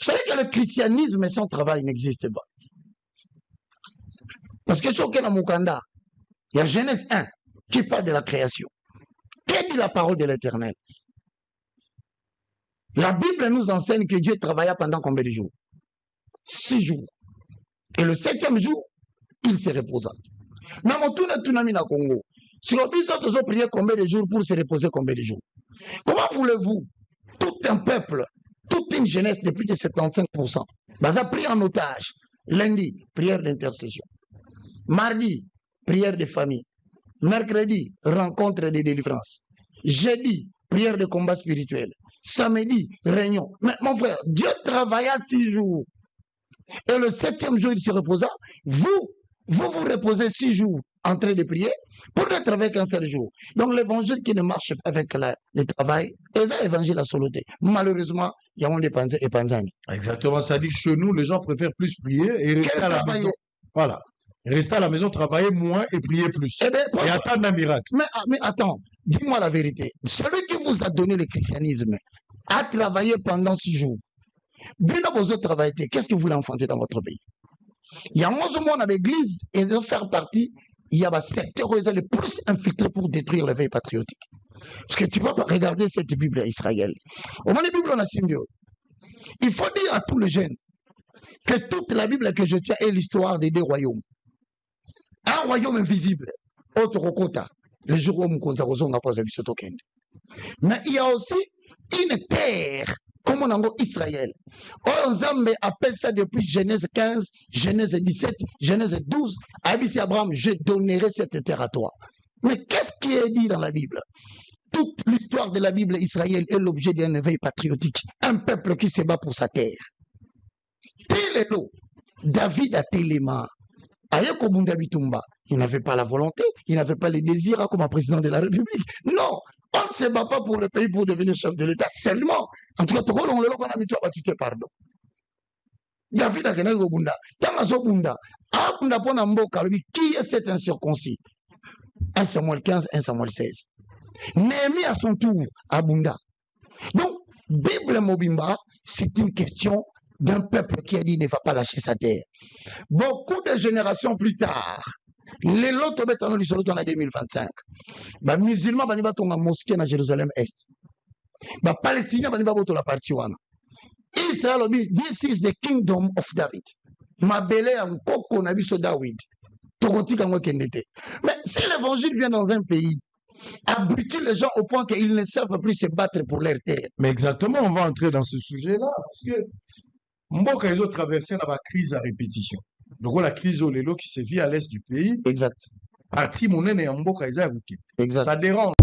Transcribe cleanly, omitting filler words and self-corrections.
savez que le christianisme sans travail n'existe pas. Parce que sur Kena Mukanda, il y a Genèse 1 qui parle de la création. Qu'est dit la parole de l'Éternel? La Bible nous enseigne que Dieu travailla pendant combien de jours? 6 jours. Et le 7e jour, il se reposa. Congo. Si on a prié combien de jours pour se reposer combien de jours? Comment voulez-vous, tout un peuple, toute une jeunesse de plus de 75%, a pris en otage? Lundi, prière d'intercession. Mardi, prière de famille. Mercredi, rencontre de délivrance. Jeudi, prière de combat spirituel. Samedi, réunion. Mais mon frère, Dieu travailla 6 jours. Et le 7e jour, il se reposa. Vous reposez 6 jours en train de prier pour ne travailler qu'un seul jour. Donc l'évangile qui ne marche pas avec le travail, c'est l'évangile à soloté. Malheureusement, il y a des panzani et panzani. Exactement, ça dit que chez nous, les gens préfèrent plus prier et rester à la maison. Voilà. Rester à la maison, travailler moins et prier plus. Eh bien, et attendre un miracle. Mais attends, dis-moi la vérité. Celui qui vous a donné le christianisme a travaillé pendant 6 jours. Bien dans vos autres travailleurs, qu'est-ce que vous voulez enfanter dans votre pays? Il y a un moment dans l'église, et de faire partie, il y a un secteur où ils sont le plus infiltrés pour détruire l'éveil patriotique. Parce que tu vas pas regarder cette Bible à Israël. Au moment de la Bible, on a Simbio. Il faut dire à tous les jeunes que toute la Bible que je tiens est l'histoire des 2 royaumes. Un royaume invisible, autre Rokota, le jour où Moukonza n'a pas habité Tokende. Mais il y a aussi une terre, comme on a Israël. On Zambé appelle ça depuis Genèse 15, Genèse 17, Genèse 12. Abissi Abraham, je donnerai cette terre à toi. Mais qu'est-ce qui est dit dans la Bible? Toute l'histoire de la Bible, Israël est l'objet d'un éveil patriotique. Un peuple qui se bat pour sa terre. Télélo, David a téléma. Ayeko Bunda Bitumba, il n'avait pas la volonté, il n'avait pas les désirs comme président de la République. Non, on ne se bat pas pour le pays pour devenir chef de l'État seulement. En tout cas, on a mis toi, pardon. David a gagné au Bunda. Tamazo Bunda, Abunda Pona Mboka, qui est cet incirconcis? 1 Samuel 15, 1 Samuel 16. Néhémie à son tour à Bunda. Donc, Bible Mobimba, c'est une question d'un peuple qui a dit ne va pas lâcher sa terre. Beaucoup de générations plus tard, les lots bétano du solo en 2025, les musulmans vont dans la mosquée à Jérusalem-Est. Les Palestiniens vont dans la partie wana. Israël dit, this is the kingdom of David. Ma belle en koko na biso David. Mais si l'évangile vient dans un pays, abrutit les gens au point qu'ils ne savent plus se battre pour leur terre. Mais exactement, on va entrer dans ce sujet-là. Parce que Mboka, ils ont traversé la crise à répétition. Donc, la crise au Lelo qui se vit à l'est du pays. Exact. Parti Mounene et Mboka, ils ont évoqué. Exact. Ça dérange.